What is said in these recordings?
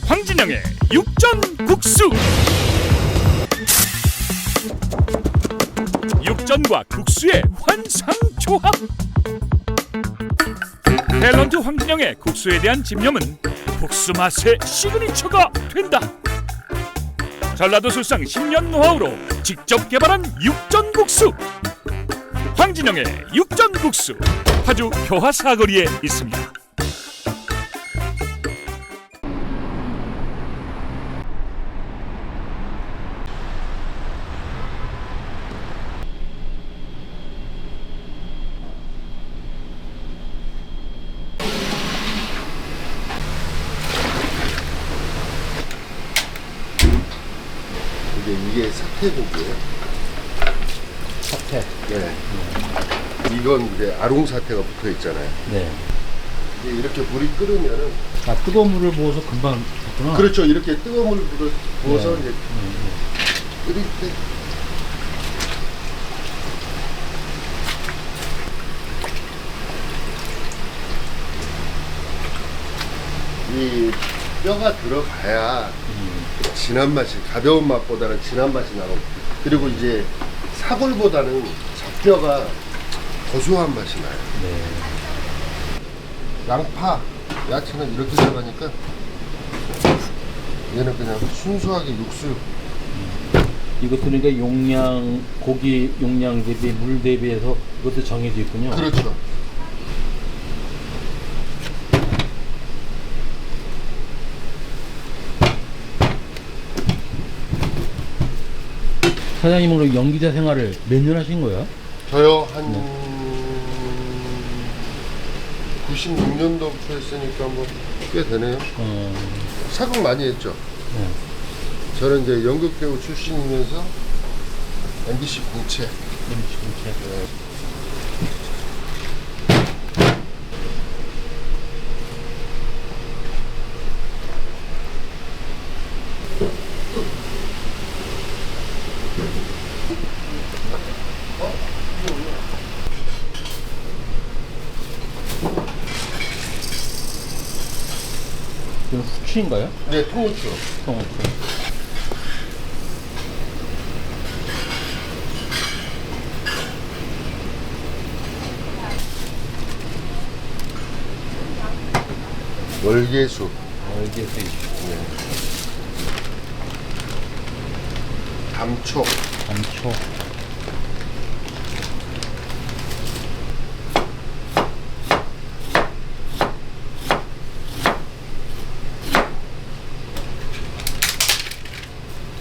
황진영의 육전국수. 육전과 국수의 환상조합. 탤런트 황진영의 국수에 대한 집념은 국수 맛의 시그니처가 된다. 전라도 술상 10년 노하우로 직접 개발한 육전국수. 황진영의 육전국수, 파주 교화 사거리에 있습니다. 이게 사태고기예요. 사태. 네. 이건 이제 아롱사태가 붙어 있잖아요. 네. 이제 이렇게 물이 끓으면은 아, 뜨거운 물을 부어서 금방 됐구나. 그렇죠. 이렇게 뜨거운 물을 부어서 네. 이제 끓일 때 이 뼈가 들어가야 진한 맛이, 가벼운 맛보다는 진한 맛이 나고, 그리고 이제 사골보다는 잡뼈가 고소한 맛이 나요. 네. 양파, 야채는 이렇게 들어가니까 얘는 그냥 순수하게 육수. 이것도 그러니까 용량, 고기 용량 대비, 물 대비해서 이것도 정해져 있군요. 그렇죠. 사장님은 그럼 연기자 생활을 몇 년 하신 거예요? 저요, 한 96년도부터 했으니까 뭐 꽤 되네요. 사극 많이 했죠. 네. 저는 이제 연극배우 출신이면서 MBC 공채. 네. 이건 후추인가요? 네, 통후추. 통후추. 월계수. 알겠어요. 네. 감초. 감초.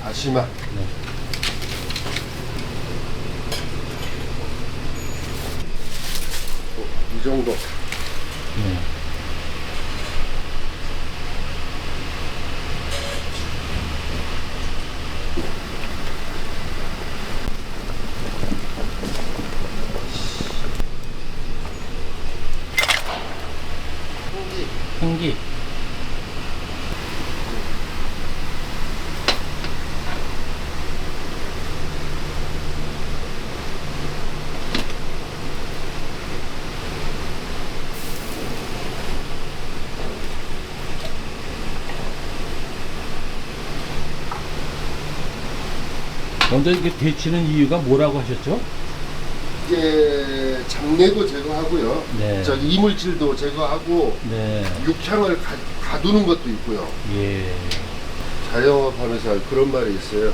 다시마. 네. 이 정도. 네. 흰기. 먼저 이게 데치는 이유가 뭐라고 하셨죠? 이제 잡내도 제거하고요. 네. 저기 이물질도 제거하고 네. 육향을 가두는 것도 있고요. 예. 자영업하면서 그런 말이 있어요.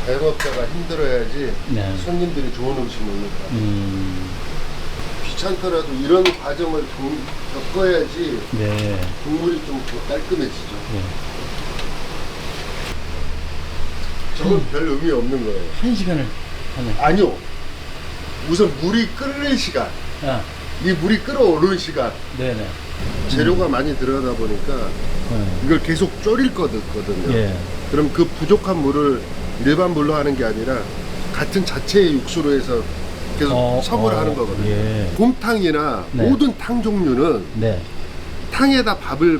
자영업자가 힘들어야지 네. 손님들이 좋은 음식 먹는다. 귀찮더라도 이런 과정을 겪어야지 네. 국물이 좀 더 깔끔해지죠. 네. 저건 별 의미 없는 거예요. 1시간을 하는. 아니요. 우선 물이 끓는 시간, 아, 이 물이 끓어오르는 시간, 네네. 재료가 많이 들어가다 보니까 이걸 계속 졸일 거거든요. 예. 그럼 그 부족한 물을 일반 물로 하는 게 아니라 같은 자체의 육수로 해서 계속 섭을 하는 거거든요. 예. 곰탕이나 네. 모든 탕 종류는 네. 탕에다 밥을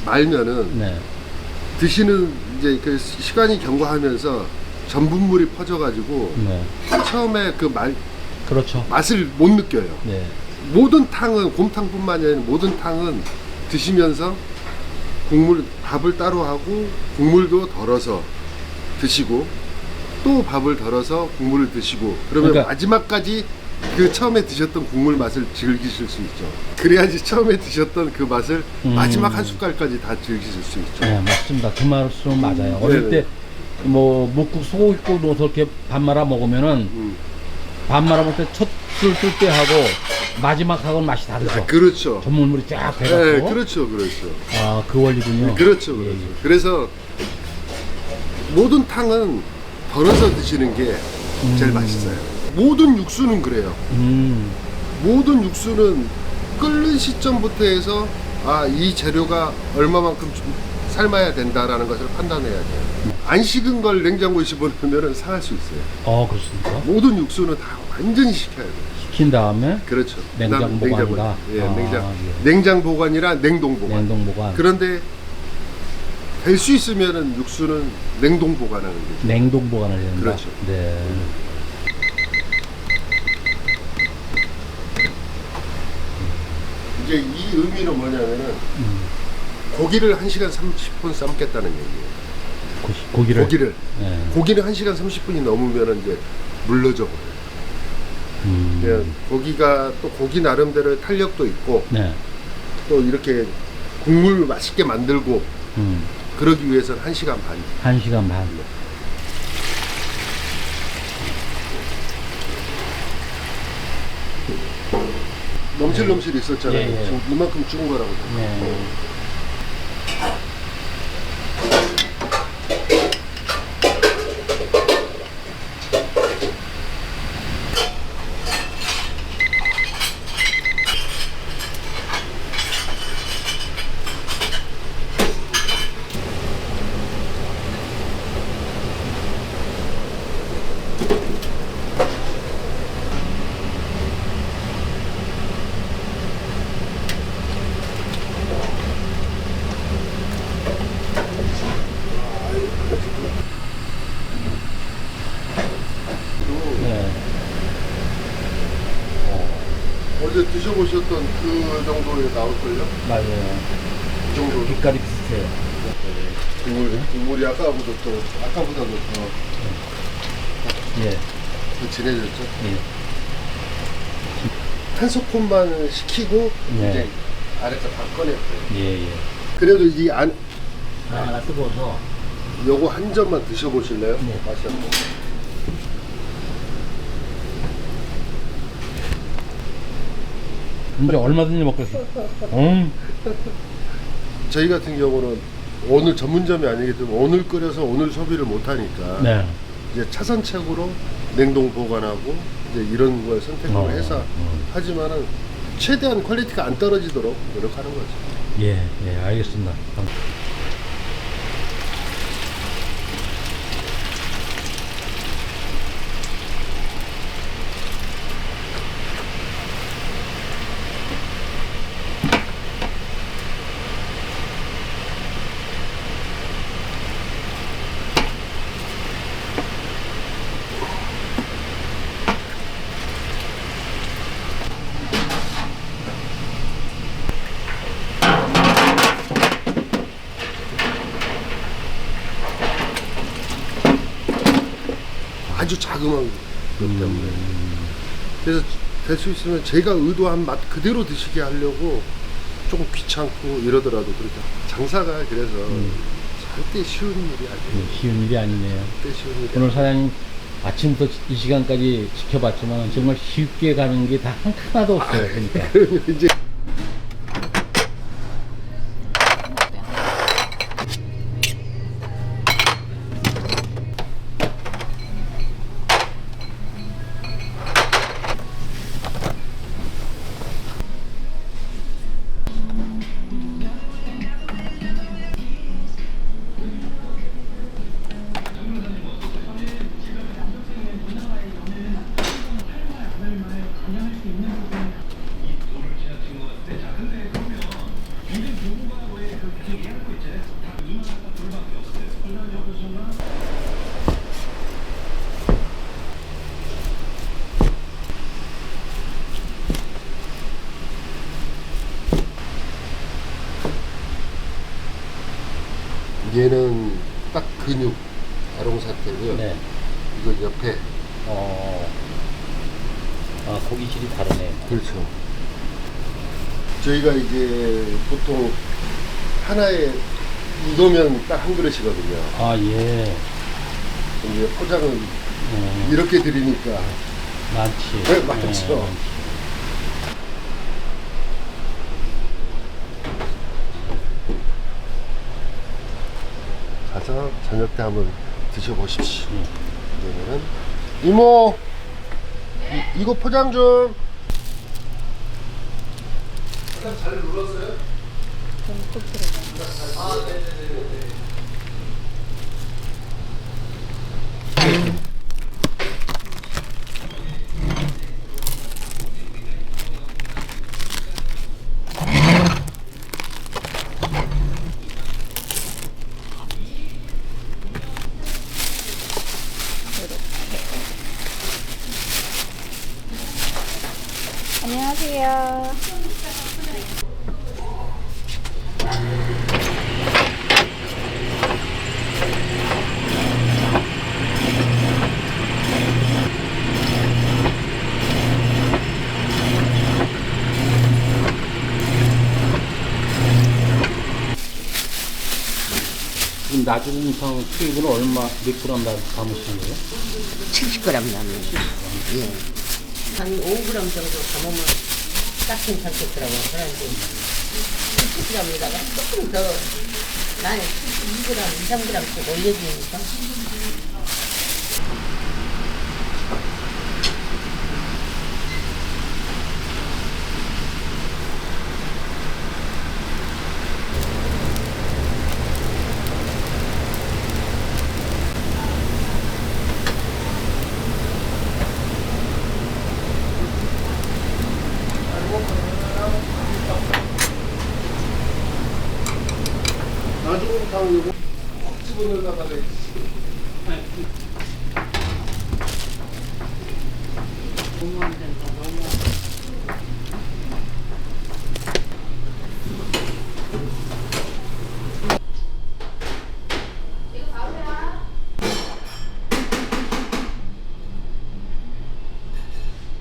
말면은 네. 드시는 이제 그 시간이 경과하면서 전분물이 퍼져가지고 네. 처음에 그 그렇죠. 맛을 못 느껴요. 네. 모든 탕은, 곰탕뿐만이 아니라 모든 탕은 드시면서 밥을 따로 하고 국물도 덜어서 드시고 또 밥을 덜어서 국물을 드시고 그러면 그러니까- 마지막까지 그 처음에 드셨던 국물 맛을 즐기실 수 있죠. 그래야지 처음에 드셨던 그 맛을 마지막 한 숟갈까지 다 즐기실 수 있죠. 네, 맞습니다. 그 말씀 맞아요. 어릴 네네. 때 뭐 묵국 소고기국 넣어서 이렇게 밥 말아 먹으면은 밥 말아 먹을 때 첫 술 뜰 때 하고 마지막 하고는 맛이 다르죠. 그렇죠. 전문물이 쫙 네, 배갖고. 그렇죠, 그렇죠. 아, 그 원리군요. 그렇죠, 예, 그렇죠. 예. 그래서 모든 탕은 덜어서 드시는 게 제일 맛있어요. 모든 육수는 그래요. 모든 육수는 끓는 시점부터 해서 이 재료가 얼마만큼 좀 삶아야 된다라는 것을 판단해야 돼요. 안 식은 걸 냉장고에 집어넣으면 상할 수 있어요. 그렇습니까? 모든 육수는 다 완전히 식혀야 돼요. 식힌 다음에 그렇죠. 냉장 그다음에 보관이다? 예, 아, 냉장 보관이라 냉동 보관. 냉동 보관. 그런데 될 수 있으면은 육수는 냉동 보관하는 거죠. 냉동 보관을 해야 된다. 그렇죠. 네. 이제 이 의미는 뭐냐면은 고기를 1시간 30분 삶겠다는 얘기예요. 고기를. 네. 고기는 1시간 30분이 넘으면은 이제 물러져 버려요. 예, 고기가 또 고기 나름대로의 탄력도 있고 네. 또 이렇게 국물 맛있게 만들고 그러기 위해서는 1시간 반. 1시간 반. 넘실넘실 있었잖아요. 예, 예. 지금 이만큼 죽은 거라고. 네. 네. 어제 드셔보셨던 그 정도에 나올걸요? 맞아요. 이 정도 빛깔이 비슷해요. 국물이 아까보다도 더 예. 더 진해졌죠? 예. 한 스푼만 식히고 네. 이제 아래서 다 꺼냈어요. 예, 예. 그래도 이 안 하나 뜨거워서. 요거 한 점만 드셔보실래요? 네. 맛이 한번. 이제 얼마든지 먹겠어. 저희 같은 경우는 오늘 전문점이 아니기 때문에 오늘 끓여서 오늘 소비를 못 하니까 네. 이제 차선책으로 냉동 보관하고 이제 이런 걸 선택을 해서 하지만은 최대한 퀄리티가 안 떨어지도록 노력하는 거죠. 예, 예, 알겠습니다. 아주 자그마한 것 때문에. 그래서 될 수 있으면 제가 의도한 맛 그대로 드시게 하려고 조금 귀찮고 이러더라도 그렇게 장사가 그래서 절대 쉬운 일이 아니에요. 쉬운 일이 아니네요. 절대 쉬운 일이 오늘 사장님 아침부터 이 시간까지 지켜봤지만 정말 쉽게 가는 게 다 하나도 없어요. 그러니까. 아니에요. 이제 얘는 딱 근육 가롱 상태고요. 네. 이거 옆에. 아, 고기질이 다르네. 그렇죠. 저희가 이제 보통 하나에 이거면 딱 한 그릇이거든요. 아, 예. 근데 포장은 이렇게 드리니까 많지. 네, 많죠. 가서 저녁 때 한번 드셔보십시오. 그러면은 이모 이거 포장 좀. 잘 눌렀어요? 아, 네네네. 안녕하세요. 지금 나중성 수육은 얼마, 몇 그램 담으시는 거예요? 70g 남는. 예. 한 5g 정도 담으면 딱 괜찮겠더라고요. 그런데 70g에다가 조금 더, 나는 2g, 2, 3g씩 올려주니까. 나중탕 이거 확 집어넣으다가